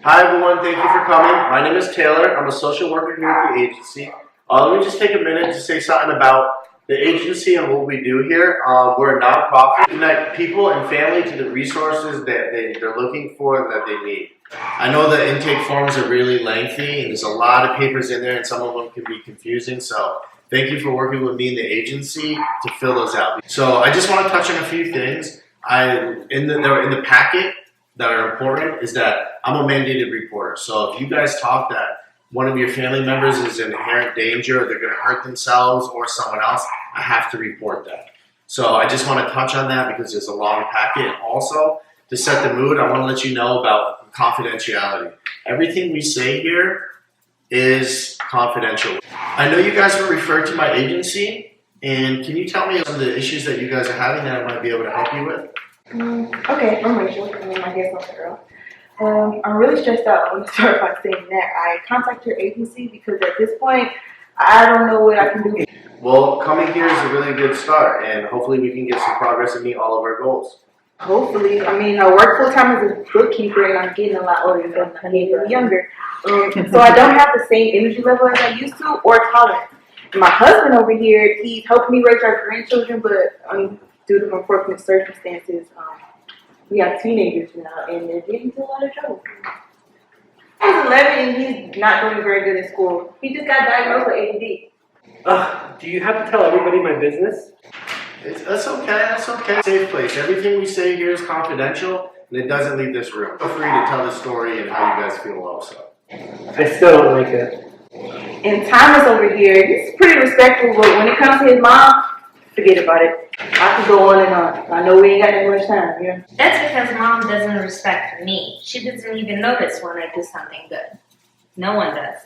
Hi everyone, thank you for coming. My name is Taylor. I'm a social worker here at the agency. Let me just take a minute to say something about the agency and what we do here. We're a nonprofit. We connect people and family to the resources that they're looking for and that they need. I know the intake forms are really lengthy and there's a lot of papers in there and some of them can be confusing. So thank you for working with me in the agency to fill those out. So I just want to touch on a few things. In the packet that are important is that I'm a mandated reporter. So if you guys talk that one of your family members is in inherent danger or they're going to hurt themselves or someone else, I have to report that. So I just want to touch on that because there's a long packet. And also, to set the mood, I want to let you know about confidentiality. Everything we say here is confidential. I know you guys were referred to my agency, and can you tell me some of the issues that you guys are having that I might be able to help you with? Okay, I'm Rachel, and I guess I'm the girl. I'm really stressed out. I want to start by saying that I contacted your agency because at this point, I don't know what I can do. Well, coming here is a really good start, and hopefully we can get some progress and meet all of our goals. Hopefully. I mean, I work full-time as a bookkeeper, and I'm getting a lot older than I'm getting younger. So I don't have the same energy level as I used to or tolerance. And my husband over here, he's helping me raise our grandchildren, but due to unfortunate circumstances, we have teenagers now, and they're getting into a lot of trouble. He's 11 and he's not doing very good in school. He just got diagnosed with ADD. Do you have to tell everybody my business? That's okay. Safe place. Everything we say here is confidential, and it doesn't leave this room. Feel free to tell the story and how you guys feel also. I still don't like it. And Thomas over here, he's pretty respectful, but when it comes to his mom, forget about it. I could go on and on. I know we ain't got that much time, yeah. That's because Mom doesn't respect me. She doesn't even notice when I do something good. No one does.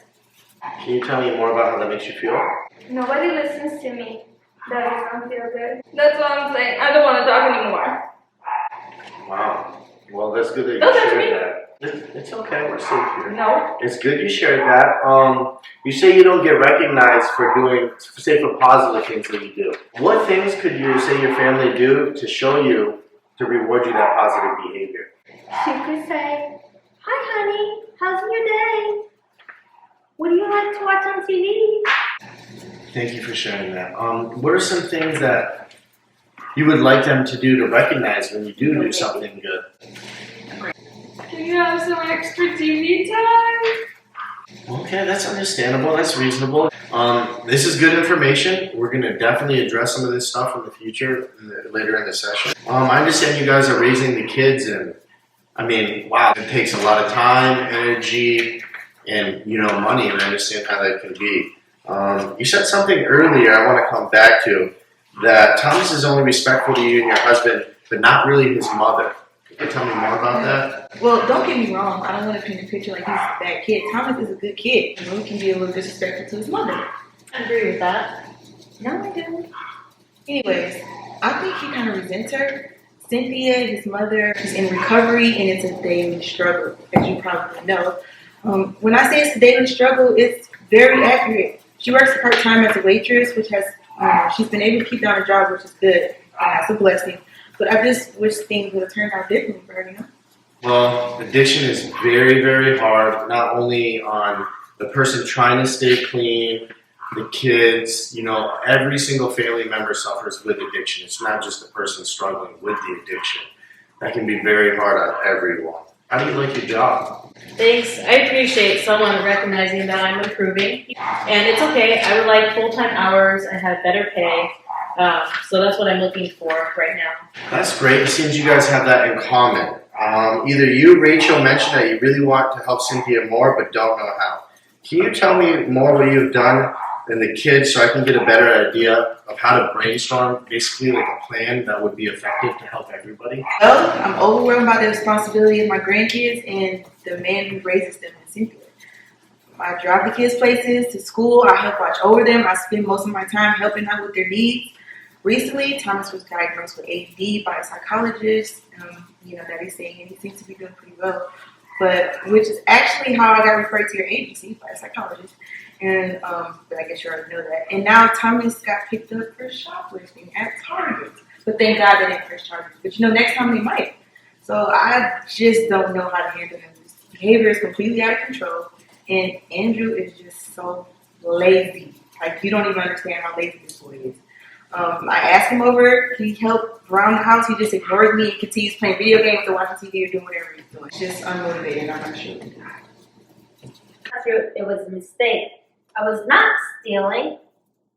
Can you tell me more about how that makes you feel? Nobody listens to me. That does not feel good. That's what I'm saying. I don't want to talk anymore. Wow. Well, that's good that you Don't touch me. shared that. It's okay. We're safe here. No. It's good you shared that. You say you don't get recognized for for positive things that you do. What things could you say your family do to show you, to reward you that positive behavior? She could say, "Hi, honey. How's your day? What do you like to watch on TV?" Thank you for sharing that. What are some things that you would like them to do to recognize when you do something good? Can you have some extra TV time? Okay, that's understandable. That's reasonable. This is good information. We're going to definitely address some of this stuff in the future, later in the session. I understand you guys are raising the kids, and I mean, wow, it takes a lot of time, energy, and money, and I understand how that can be. You said something earlier I want to come back to, that Thomas is only respectful to you and your husband, but not really his mother. Can you tell me more about that? Well, don't get me wrong. I don't want to paint a picture like he's a bad kid. Thomas is a good kid. He can be a little disrespectful to his mother. I agree with that. No, I don't. Anyways, I think he kind of resents her. Cynthia, his mother, is in recovery, and it's a daily struggle, as you probably know. When I say it's a daily struggle, it's very accurate. She works part-time as a waitress, which has she's been able to keep down her job, which is good. It's a blessing. But I just wish things would have turned out differently for her, Well, addiction is very, very hard, not only on the person trying to stay clean, the kids, every single family member suffers with addiction. It's not just the person struggling with the addiction. That can be very hard on everyone. How do you like your job? Thanks. I appreciate someone recognizing that I'm improving. And it's okay. I would like full-time hours and have better pay. So that's what I'm looking for right now. That's great. It seems you guys have that in common. Either you, Rachel, mentioned that you really want to help Cynthia more but don't know how. Can you tell me more what you've done and the kids so I can get a better idea of how to brainstorm basically like a plan that would be effective to help everybody? Well, I'm overwhelmed by the responsibility of my grandkids and the man who raises them, Cynthia. I drive the kids places to school. I help watch over them. I spend most of my time helping out with their needs. Recently, Thomas was diagnosed with ADD by a psychologist. That he's saying, and he seems to be doing pretty well. But which is actually how I got referred to your agency by a psychologist. And but I guess you already know that. And now Thomas got picked up for shoplifting at Target. But thank God they didn't press charges. But next time they might. So I just don't know how to handle him. behavior is completely out of control, and Andrew is just so lazy. Like, you don't even understand how lazy this boy is. I asked him over, he helped around the house, he just ignores me and continues playing video games or watching TV or doing whatever he's doing. It's just unmotivated, I'm not sure. It was a mistake. I was not stealing.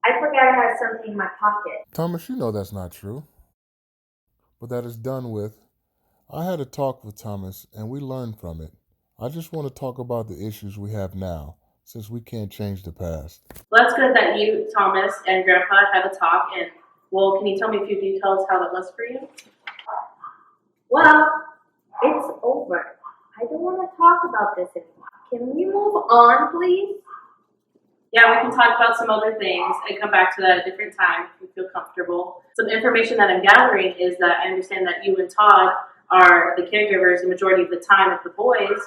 I forgot I had something in my pocket. Thomas, you know that's not true. But that is done with. I had a talk with Thomas and we learned from it. I just want to talk about the issues we have now, since we can't change the past. Well, that's good that you, Thomas, and Grandpa had a talk. And, well, can you tell me a few details how that was for you? Well, it's over. I don't want to talk about this anymore. Can we move on, please? Yeah, we can talk about some other things and come back to that at a different time if you feel comfortable. Some information that I'm gathering is that I understand that you and Todd are the caregivers the majority of the time of the boys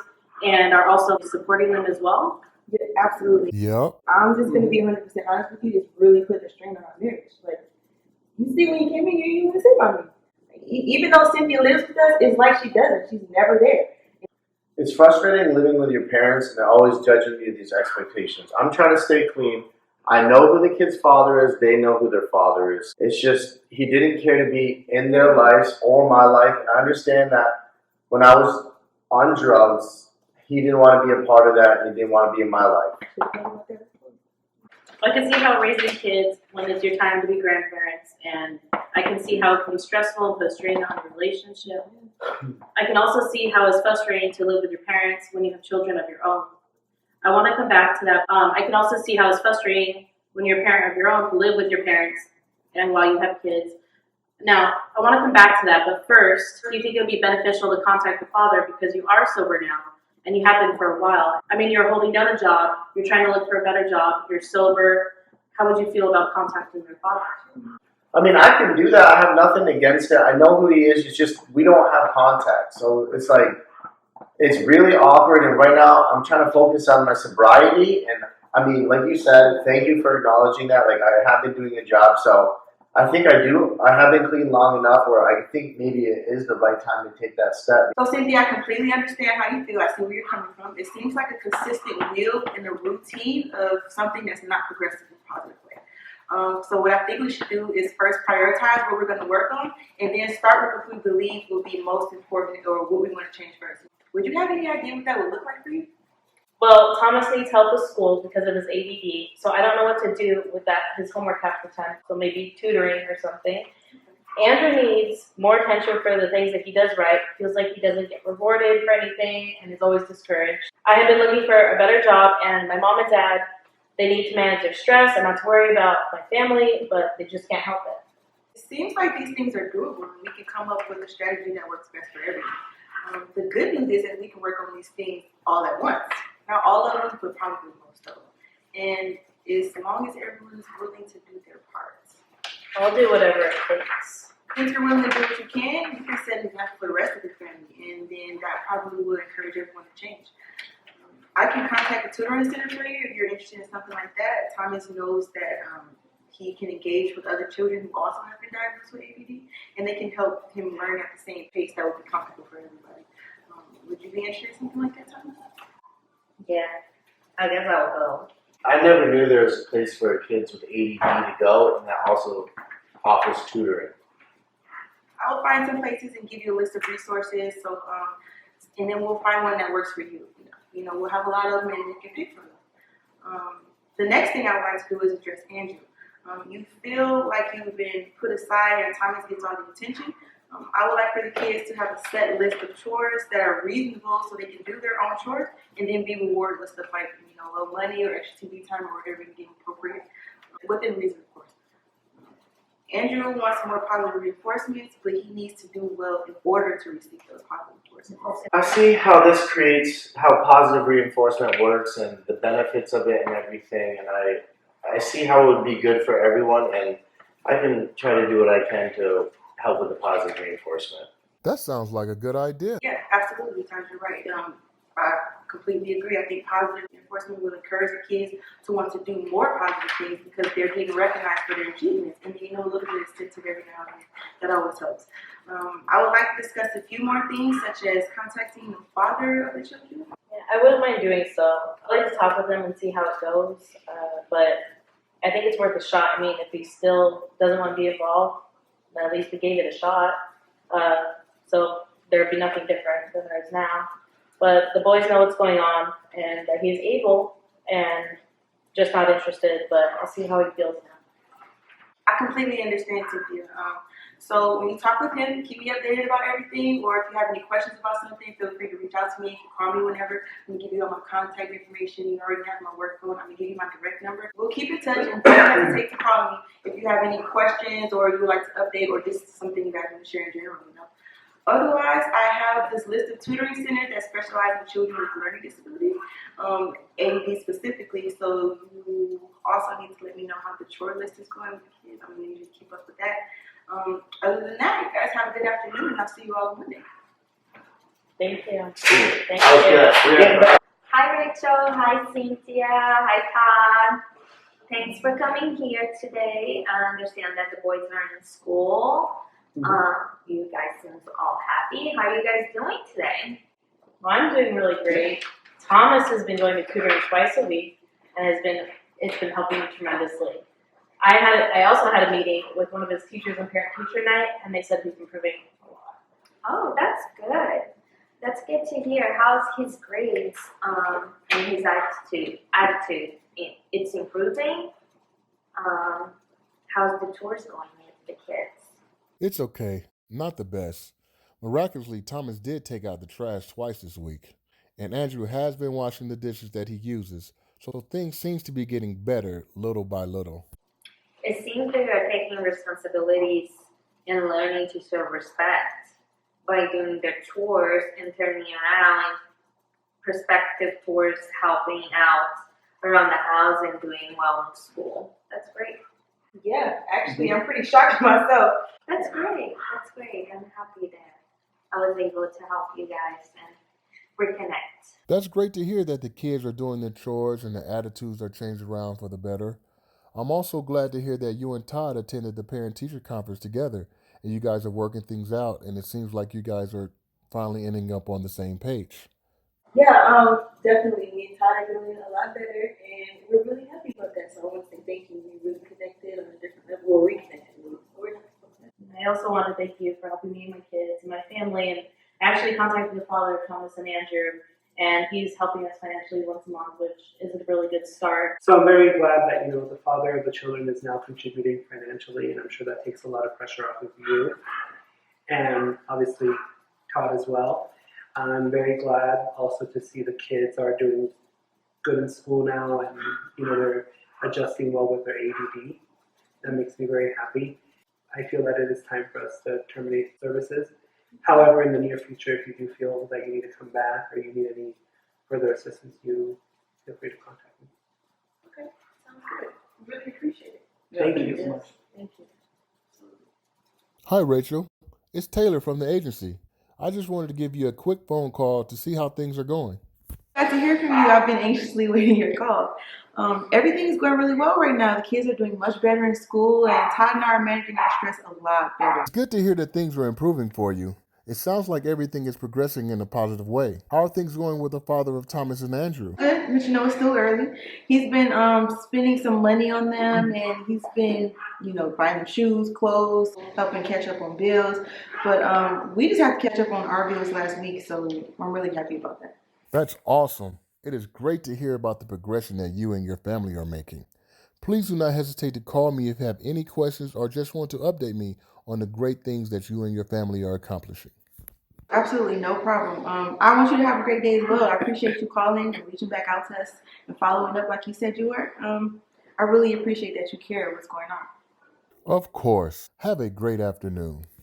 and are also supporting them as well. Yeah, absolutely. Yep. I'm just going to be 100% honest with you, it's really put a strain on our marriage. Like, you see, when you came in here, you wouldn't say about me. Like, even though Cynthia lives with us, it's like she doesn't. She's never there. It's frustrating living with your parents and they're always judging you these expectations. I'm trying to stay clean. I know who the kid's father is. They know who their father is. It's just he didn't care to be in their lives or my life. And I understand that when I was on drugs, he didn't want to be a part of that and he didn't want to be in my life. I can see how raising kids when it's your time to be grandparents, and I can see how it can be stressful, put a strain on your relationship. I can also see how it's frustrating to live with your parents when you have children of your own. I want to come back to that. I can also see how it's frustrating when you're a parent of your own to live with your parents and while you have kids. Now, I want to come back to that, but first, do you think it would be beneficial to contact the father because you are sober now? And you have been for a while. I mean, you're holding down a job. You're trying to look for a better job. You're sober. How would you feel about contacting your father? I mean, I can do that. I have nothing against it. I know who he is. It's just we don't have contact. So it's like, it's really awkward. And right now, I'm trying to focus on my sobriety. And I mean, like you said, thank you for acknowledging that. Like, I have been doing a job. So I think I do. I have been clean long enough where I think maybe it is the right time to take that step. So, Cynthia, I completely understand how you feel. I see where you're coming from. It seems like a consistent wheel in a routine of something that's not progressive in a positive way. So what I think we should do is first prioritize what we're going to work on and then start with what we believe will be most important or what we want to change first. Would you have any idea what that would look like for you? Well, Thomas needs help with school because of his ADD, so I don't know what to do with that, his homework half the time, so maybe tutoring or something. Andrew needs more attention for the things that he does right, feels like he doesn't get rewarded for anything, and is always discouraged. I have been looking for a better job, and my mom and dad, they need to manage their stress and not to worry about my family, but they just can't help it. It seems like these things are doable, and we can come up with a strategy that works best for everyone. The good news is that we can work on these things all at once. Not all of them, but probably most of them. And as long as everyone is willing to do their parts. I'll do whatever it takes. If you're willing to do what you can set an example for the rest of your family, and then that probably will encourage everyone to change. I can contact the tutoring center for you if you're interested in something like that. Thomas knows that he can engage with other children who also have been diagnosed with ADD, and they can help him learn at the same pace that would be comfortable for everybody. Would you be interested in something like that, Thomas? Yeah, I guess I'll go. I never knew there was a place for kids with ADD to go, and that also offers tutoring. I'll find some places and give you a list of resources. So, and then we'll find one that works for you. You know, we'll have a lot of them, and you can pick from them. The next thing I would like to do is address Andrew. You feel like you've been put aside, and Thomas gets all the attention. I would like for the kids to have a set list of chores that are reasonable so they can do their own chores and then be rewarded with stuff like, a little money or extra TV time or whatever you deem appropriate, within reason, of course. Andrew wants more positive reinforcements, but he needs to do well in order to receive those positive reinforcements. I see how this creates, how positive reinforcement works and the benefits of it and everything, and I see how it would be good for everyone, and I can try to do what I can to help with the positive reinforcement. That sounds like a good idea. Yeah, absolutely, Tom, you're right. I completely agree. I think positive reinforcement will encourage the kids to want to do more positive things because they're getting recognized for their achievements, and a little bit of incentive every now and then. That always helps. I would like to discuss a few more things, such as contacting the father of the children. I wouldn't mind doing so. I like to talk with him and see how it goes, but I think it's worth a shot. I mean, if he still doesn't want to be involved, then at least we gave it a shot. So there'd be nothing different than there is now. But the boys know what's going on and that he's able and just not interested, but I'll see how he feels now. I completely understand, Cynthia. So when you talk with him, keep me updated about everything, or if you have any questions about something, feel free to reach out to me. You can call me whenever. I'm gonna give you all my contact information. You already have my work phone. I'm gonna give you my direct number. We'll keep in touch and don't hesitate to call me if you have any questions or you would like to update or just something you guys want to share in general. Otherwise, I have this list of tutoring centers that specialize in children with learning disabilities, ADD specifically. So you also need to let me know how the chore list is going with the kids. I'm gonna need you to keep up with that. Other than that, you guys have a good afternoon, and I'll see you all on Monday. Thank you. Thank I was you. good. Hi, Rachel. Hi, Cynthia. Hi, Todd. Thanks for coming here today. I understand that the boys are in school. You guys seem all happy. How are you guys doing today? Well, I'm doing really great. Thomas has been going to tutoring twice a week, and it's been helping me tremendously. I also had a meeting with one of his teachers on parent-teacher night, and they said he's improving a lot. Oh, that's good. That's good to hear. How's his grades and his attitude? It's improving. How's the tours going with the kids? It's okay. Not the best. Miraculously, Thomas did take out the trash twice this week. And Andrew has been washing the dishes that he uses, so things seems to be getting better little by little. It seems that you're taking responsibilities and learning to show respect by doing their chores and turning around perspective towards helping out around the house and doing well in school. That's great. Yeah, actually, I'm pretty shocked myself. That's great. That's great. I'm happy that I was able to help you guys and reconnect. That's great to hear that the kids are doing their chores and the attitudes are changed around for the better. I'm also glad to hear that you and Todd attended the parent-teacher conference together and you guys are working things out, and it seems like you guys are finally ending up on the same page. Yeah, definitely. Me and Todd are doing a lot better, and we're really happy about that. So I want to say thank you. We really connected on a different level. We're reconnected. We're happy about that. And I also want to thank you for helping me and my kids and my family. And I actually contacted the father of Thomas and Andrew, and he's helping us financially once a month, which is a really good start. So I'm very glad that, the father of the children is now contributing financially, and I'm sure that takes a lot of pressure off of you. And obviously Todd as well. I'm very glad also to see the kids are doing good in school now, and they're adjusting well with their ADD. That makes me very happy. I feel that it is time for us to terminate services. However, in the near future, if you do feel that you need to come back or you need any further assistance, you feel free to contact me. Okay, sounds good. Really appreciate it. Thank you so much. Thank you. Hi, Rachel. It's Taylor from the agency. I just wanted to give you a quick phone call to see how things are going. Glad to hear from you. I've been anxiously waiting your call. Everything's going really well right now. The kids are doing much better in school, and Todd and I are managing our stress a lot better. It's good to hear that things are improving for you. It sounds like everything is progressing in a positive way. How are things going with the father of Thomas and Andrew? Good, but it's still early. He's been spending some money on them, and he's been, buying them shoes, clothes, helping catch up on bills. But we just had to catch up on our bills last week, so I'm really happy about that. That's awesome. It is great to hear about the progression that you and your family are making. Please do not hesitate to call me if you have any questions or just want to update me on the great things that you and your family are accomplishing. Absolutely, no problem. I want you to have a great day as well. I appreciate you calling and reaching back out to us and following up like you said you were. I really appreciate that you care what's going on. Of course. Have a great afternoon.